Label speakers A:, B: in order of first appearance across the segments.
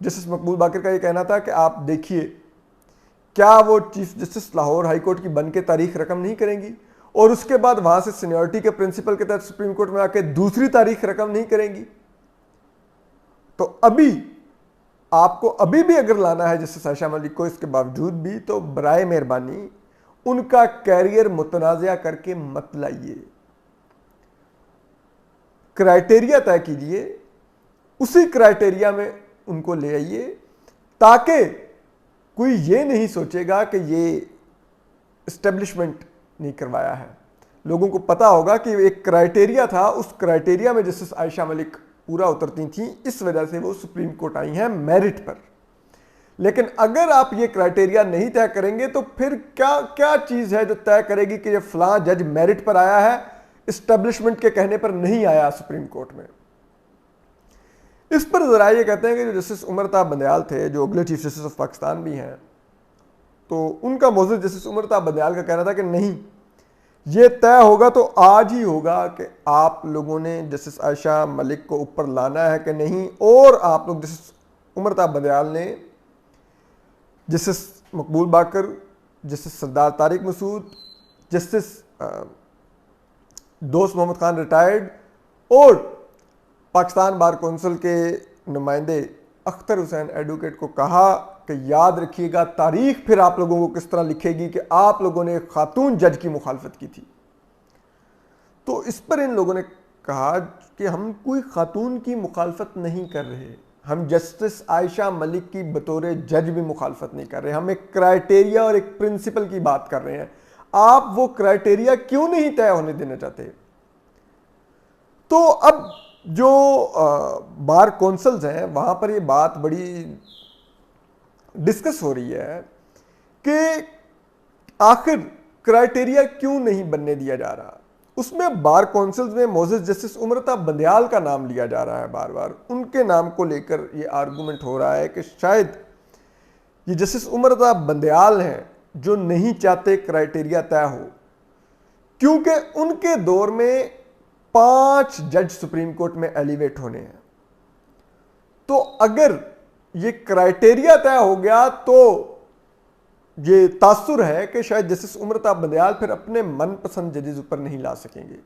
A: Justice مقبول باقر کا یہ کہنا تھا کہ آپ دیکھیے کیا وہ chief justice Lahore high court کی بن کے تاریخ رقم نہیں کریں گی اور اس کے بعد وہاں سے سینیورٹی کے پرنسپل کے تحت سپریم کورٹ میں آ کے دوسری تاریخ رقم نہیں کریں گی. تو ابھی آپ کو ابھی بھی اگر لانا ہے جسٹس عائشہ ملک کو اس کے باوجود بھی تو برائے مہربانی ان کا کیریئر متنازع کر کے مت لائیے. کرائٹیریا طے کیجئے, اسی کرائٹیریا میں ان کو لے آئیے تاکہ کوئی یہ نہیں سوچے گا کہ یہ اسٹیبلشمنٹ نہیں کروایا ہے. لوگوں کو پتا ہوگا کہ ایک کرائٹیریا تھا, اس کرائٹیریا میں جسٹس عائشہ ملک پورا اترتی تھیں, اس وجہ سے وہ سپریم کورٹ آئی ہیں میرٹ پر. لیکن اگر آپ یہ کرائٹیریا نہیں طے کریں گے تو پھر کیا چیز ہے جو طے کرے گی کہ یہ فلاں جج میرٹ پر آیا ہے, اسٹیبلشمنٹ کے کہنے پر نہیں آیا سپریم کورٹ میں. اس پر ذرا یہ کہتے ہیں کہ جو جسٹس عمر طاہر بندیال تھے, جو اگلے چیف جسٹس آف پاکستان بھی ہیں, تو ان کا موضوع جسٹس عمر طاہر بندیال کا کہنا تھا کہ نہیں, یہ طے ہوگا تو آج ہی ہوگا کہ آپ لوگوں نے جسٹس عائشہ ملک کو اوپر لانا ہے کہ نہیں, اور آپ لوگ جسٹس عمر طاہر بندیال نے جسٹس مقبول باقر, جسٹس سردار طارق مسعود, جسٹس دوست محمد خان ریٹائرڈ اور پاکستان بار کونسل کے نمائندے اختر حسین ایڈوکیٹ کو کہا کہ یاد رکھیے گا تاریخ پھر آپ لوگوں کو کس طرح لکھے گی کہ آپ لوگوں نے ایک خاتون جج کی مخالفت کی تھی. تو اس پر ان لوگوں نے کہا کہ ہم کوئی خاتون کی مخالفت نہیں کر رہے, ہم جسٹس عائشہ ملک کی بطور جج بھی مخالفت نہیں کر رہے, ہم ایک کرائٹیریا اور ایک پرنسپل کی بات کر رہے ہیں. آپ وہ کرائٹیریا کیوں نہیں طے ہونے دینا چاہتے؟ تو اب جو بار کونسلز ہیں وہاں پر یہ بات بڑی ڈسکس ہو رہی ہے کہ آخر کرائٹیریا کیوں نہیں بننے دیا جا رہا. اس میں بار کونسلز میں معزز جسٹس عمر طاہر بندیال کا نام لیا جا رہا ہے بار بار. ان کے نام کو لے کر یہ آرگومنٹ ہو رہا ہے کہ شاید یہ جسٹس عمر طاہر بندیال ہیں جو نہیں چاہتے کرائٹیریا طے ہو, کیونکہ ان کے دور میں 5 جج سپریم کورٹ میں ایلیویٹ ہونے ہیں. تو اگر یہ کرائٹیریا طے ہو گیا تو یہ تاثر ہے کہ شاید جسٹس عمر طاہر بندیال پھر اپنے من پسند ججز اوپر نہیں لا سکیں گے.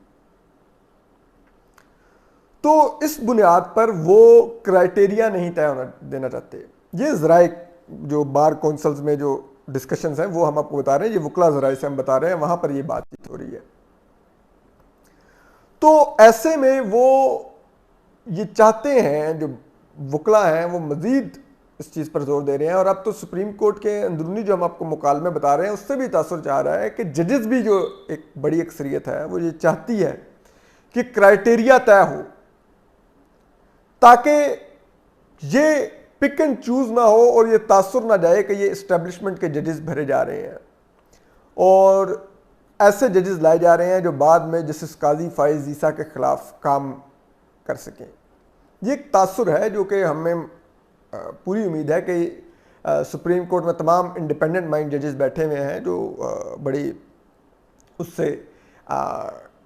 A: تو اس بنیاد پر وہ کرائٹیریا نہیں طے ہونا دینا چاہتے. یہ ذرائع جو بار کونسلز میں جو ڈسکشنز ہیں وہ ہم آپ کو بتا رہے ہیں, یہ وکلا ذرائع سے ہم بتا رہے ہیں, وہاں پر یہ بات چیت ہو رہی ہے. تو ایسے میں وہ یہ چاہتے ہیں, جو وکلا ہیں وہ مزید اس چیز پر زور دے رہے ہیں, اور اب تو سپریم کورٹ کے اندرونی جو ہم آپ کو مکالمے بتا رہے ہیں اس سے بھی تاثر چاہ رہا ہے کہ ججز بھی جو ایک بڑی اکثریت ہے وہ یہ چاہتی ہے کہ کرائٹیریا طے ہو تاکہ یہ پک اینڈ چوز نہ ہو اور یہ تاثر نہ جائے کہ یہ اسٹیبلشمنٹ کے ججز بھرے جا رہے ہیں اور ایسے ججز لائے جا رہے ہیں جو بعد میں جسٹس قاضی فائز عیسیٰ کے خلاف کام کر سکیں. یہ ایک تاثر ہے جو کہ ہمیں پوری امید ہے کہ سپریم کورٹ میں تمام انڈیپینڈنٹ مائنڈ ججز بیٹھے ہوئے ہیں جو بڑی اس سے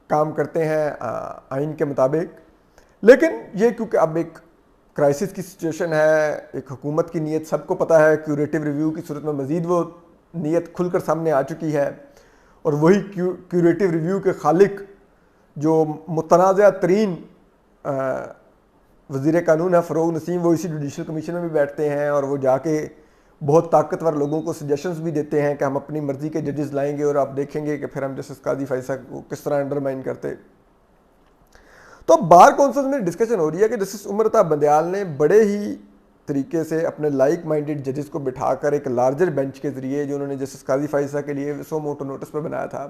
A: کام کرتے ہیں آئین کے مطابق. لیکن یہ کیونکہ اب ایک کرائسس کی سچویشن ہے, ایک حکومت کی نیت سب کو پتہ ہے, کیوریٹیو ریویو کی صورت میں مزید وہ نیت کھل کر سامنے آ چکی ہے, اور وہی کیوریٹیو ریویو کے خالق جو متنازع ترین وزیر قانون ہے فروغ نسیم, وہ اسی جوڈیشل کمیشن میں بھی بیٹھتے ہیں اور وہ جا کے بہت طاقتور لوگوں کو سجیشنز بھی دیتے ہیں کہ ہم اپنی مرضی کے ججز لائیں گے اور آپ دیکھیں گے کہ پھر ہم جسٹس قاضی فائز کو کس طرح انڈرمائن کرتے. تو بار کونسل میں ڈسکشن ہو رہی ہے کہ جسٹس عمر طاہر بندیال نے بڑے ہی طریقے سے اپنے لائک مائنڈڈ ججز کو بٹھا کر ایک لارجر بینچ کے ذریعے جو انہوں نے جسٹس قاضی فائز کے لیے سو موٹو نوٹس پہ بنایا تھا,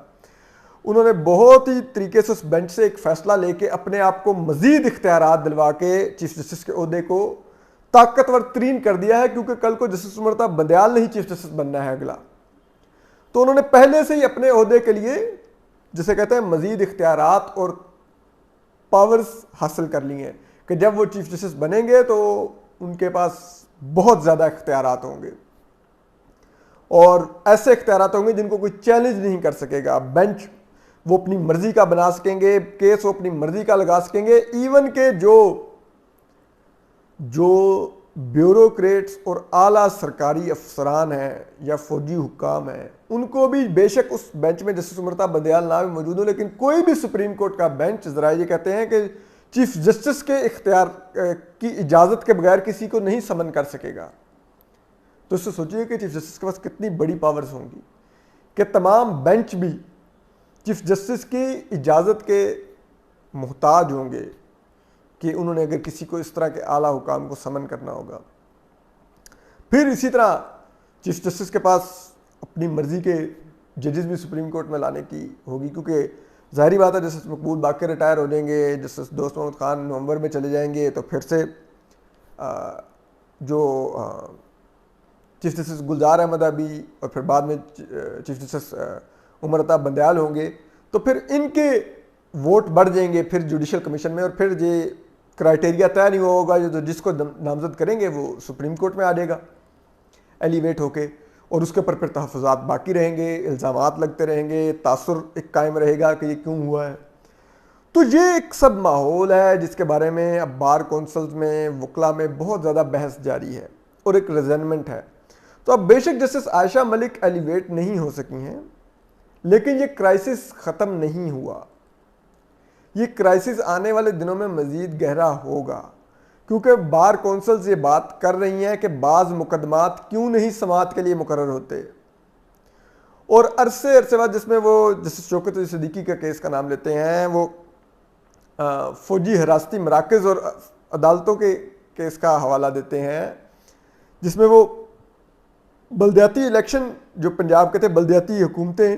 A: انہوں نے بہت ہی طریقے سے اس بینچ سے ایک فیصلہ لے کے اپنے آپ کو مزید اختیارات دلوا کے چیف جسٹس کے عہدے کو طاقتور ترین کر دیا ہے, کیونکہ کل کو جسٹس عمر طاہر بندیال نہیں چیف جسٹس بننا ہے اگلا. تو انہوں نے پہلے سے ہی اپنے عہدے کے لیے جسے کہتے ہیں مزید اختیارات اور پاورز حاصل کر لی ہیں کہ جب وہ چیف جسٹس بنیں گے تو ان کے پاس بہت زیادہ اختیارات ہوں گے, اور ایسے اختیارات ہوں گے جن کو کوئی چیلنج نہیں کر سکے گا. بینچ وہ اپنی مرضی کا بنا سکیں گے, کیس وہ اپنی مرضی کا لگا سکیں گے, ایون کہ جو بیوروکریٹس اور اعلیٰ سرکاری افسران ہیں یا فوجی حکام ہیں، ان کو بھی بے شک اس بینچ میں جسٹس امرتا بندیال نام موجود ہو، لیکن کوئی بھی سپریم کورٹ کا بینچ ذرائع یہ کہتے ہیں کہ چیف جسٹس کے اختیار کی اجازت کے بغیر کسی کو نہیں سمن کر سکے گا۔ تو اس سے سوچیے کہ چیف جسٹس کے پاس کتنی بڑی پاورز ہوں گی کہ تمام بینچ بھی چیف جسٹس کی اجازت کے محتاج ہوں گے کہ انہوں نے اگر کسی کو اس طرح کے اعلیٰ حکام کو سمن کرنا ہوگا۔ پھر اسی طرح چیف جسٹس کے پاس اپنی مرضی کے ججز بھی سپریم کورٹ میں لانے کی ہوگی، کیونکہ ظاہری بات ہے جسٹس مقبول باقر ریٹائر ہو جائیں گے، جسٹس دوست محمد خان نومبر میں چلے جائیں گے، تو پھر سے جو چیف جسٹس گلزار احمد ابی اور پھر بعد میں چیف جسٹس امرتا بندیال ہوں گے، تو پھر ان کے ووٹ بڑھ جائیں گے پھر جوڈیشل کمیشن میں، اور پھر یہ کرائٹیریا طے نہیں ہوگا، جو جس کو نامزد کریں گے وہ سپریم کورٹ میں آ جائے گا ایلیویٹ ہو کے، اور اس کے اوپر پھر تحفظات باقی رہیں گے، الزامات لگتے رہیں گے، تاثر ایک قائم رہے گا کہ یہ کیوں ہوا ہے۔ تو یہ ایک سب ماحول ہے جس کے بارے میں اب بار کونسلز میں وکلا میں بہت زیادہ بحث جاری ہے اور ایک ریزنمنٹ ہے۔ تو اب بے شک جسٹس عائشہ ملک ایلیویٹ نہیں ہو سکی ہیں، لیکن یہ کرائسس ختم نہیں ہوا، یہ کرائسس آنے والے دنوں میں مزید گہرا ہوگا، کیونکہ بار کونسلز یہ بات کر رہی ہیں کہ بعض مقدمات کیوں نہیں سماعت کے لیے مقرر ہوتے، اور عرصے بعد جس میں وہ جسٹس شوکت علی صدیقی کا کیس کا نام لیتے ہیں، وہ فوجی حراستی مراکز اور عدالتوں کے کیس کا حوالہ دیتے ہیں، جس میں وہ بلدیاتی الیکشن جو پنجاب کے تھے، بلدیاتی حکومتیں،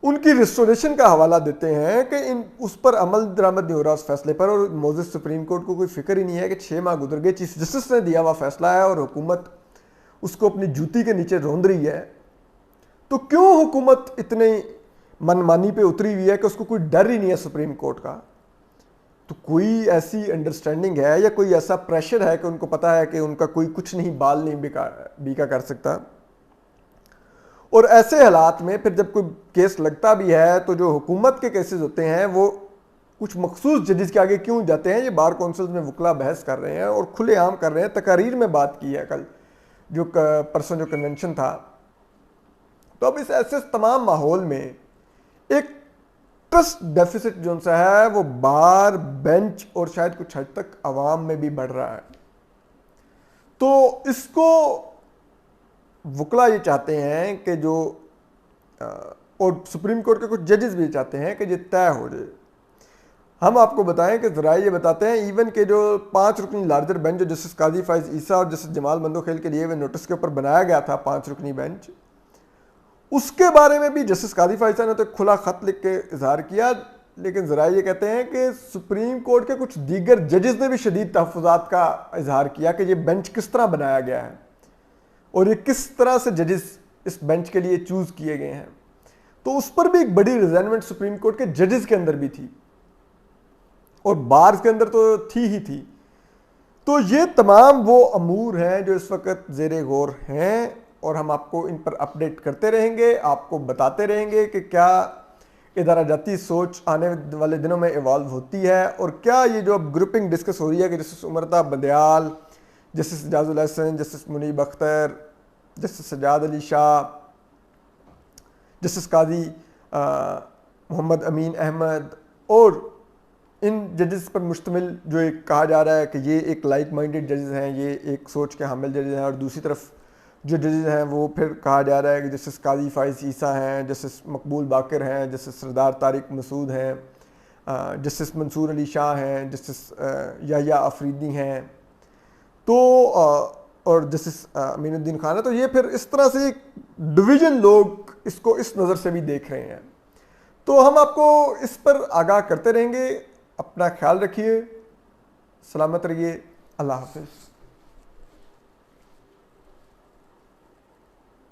A: ان کی ریسٹوریشن کا حوالہ دیتے ہیں کہ اس پر عمل درآمد نہیں ہو رہا اس فیصلے پر، اور موجود سپریم کورٹ کو کوئی فکر ہی نہیں ہے کہ 6 ماہ گزر گئے، چیف جسٹس نے دیا ہوا فیصلہ ہے اور حکومت اس کو اپنی جوتی کے نیچے روند رہی ہے۔ تو کیوں حکومت اتنی من مانی پہ اتری ہوئی ہے کہ اس کو کوئی ڈر ہی نہیں ہے سپریم کورٹ کا؟ تو کوئی ایسی انڈرسٹینڈنگ ہے یا کوئی ایسا پریشر ہے کہ ان کو پتا ہے کہ ان کا کوئی کچھ نہیں بال نہیں بیکا کر سکتا؟ اور ایسے حالات میں پھر جب کوئی کیس لگتا بھی ہے تو جو حکومت کے کیسز ہوتے ہیں وہ کچھ مخصوص ججز کے آگے کیوں جاتے ہیں، یہ بار کونسلز میں وکلا بحث کر رہے ہیں اور کھلے عام کر رہے ہیں، تقاریر میں بات کی ہے کل جو پرسوں جو کنونشن تھا۔ تو اب اس ایسے تمام ماحول میں ایک ٹرسٹ ڈیفیسٹ جو سا ہے وہ بار بینچ اور شاید کچھ حد تک عوام میں بھی بڑھ رہا ہے۔ تو اس کو وکلا یہ چاہتے ہیں کہ جو اور سپریم کورٹ کے کچھ ججز بھی چاہتے ہیں کہ یہ طے ہو جائے۔ ہم آپ کو بتائیں کہ ذرائع یہ بتاتے ہیں ایون کہ جو 5 رکنی لارجر بینچ جو جسٹس قاضی فائز عیسیٰ اور جسٹس جمال بندوخیل کے لیے وہ نوٹس کے اوپر بنایا گیا تھا 5 رکنی بینچ، اس کے بارے میں بھی جسٹس قاضی فائز عیسیٰ نے تو ایک کھلا خط لکھ کے اظہار کیا، لیکن ذرائع یہ کہتے ہیں کہ سپریم کورٹ کے کچھ دیگر ججز نے بھی شدید تحفظات کا اظہار کیا کہ یہ بینچ کس طرح بنایا گیا ہے اور یہ کس طرح سے ججز اس بینچ کے لیے چوز کیے گئے ہیں۔ تو اس پر بھی ایک بڑی ریزائنمنٹ سپریم کورٹ کے ججز کے اندر بھی تھی اور بارز کے اندر تو تھی ہی تھی۔ تو یہ تمام وہ امور ہیں جو اس وقت زیر غور ہیں اور ہم آپ کو ان پر اپڈیٹ کرتے رہیں گے، آپ کو بتاتے رہیں گے کہ کیا ادارہ جاتی سوچ آنے والے دنوں میں ایوالو ہوتی ہے، اور کیا یہ جو اب گروپنگ ڈسکس ہو رہی ہے کہ جسٹس امرتا بندیال، جسٹس اعجاز الحسن، جسٹس منیب اختر، جسٹس سجاد علی شاہ، جسٹس قاضی محمد امین احمد اور ان ججز پر مشتمل جو ایک کہا جا رہا ہے کہ یہ ایک لائک مائنڈڈ ججز ہیں، یہ ایک سوچ کے حامل ججز ہیں، اور دوسری طرف جو ججز ہیں وہ پھر کہا جا رہا ہے کہ جسٹس قاضی فائز عیسیٰ ہیں، جسٹس مقبول باقر ہیں، جسٹس سردار طارق مسعود ہیں، جسٹس منصور علی شاہ ہیں، جسٹس یحییٰ آفریدی ہیں، تو اور جسٹس امین الدین خان ہے۔ تو یہ پھر اس طرح سے ایک ڈویژن لوگ اس کو اس نظر سے بھی دیکھ رہے ہیں۔ تو ہم آپ کو اس پر آگاہ کرتے رہیں گے۔ اپنا خیال رکھیے، سلامت رہیے، اللہ حافظ۔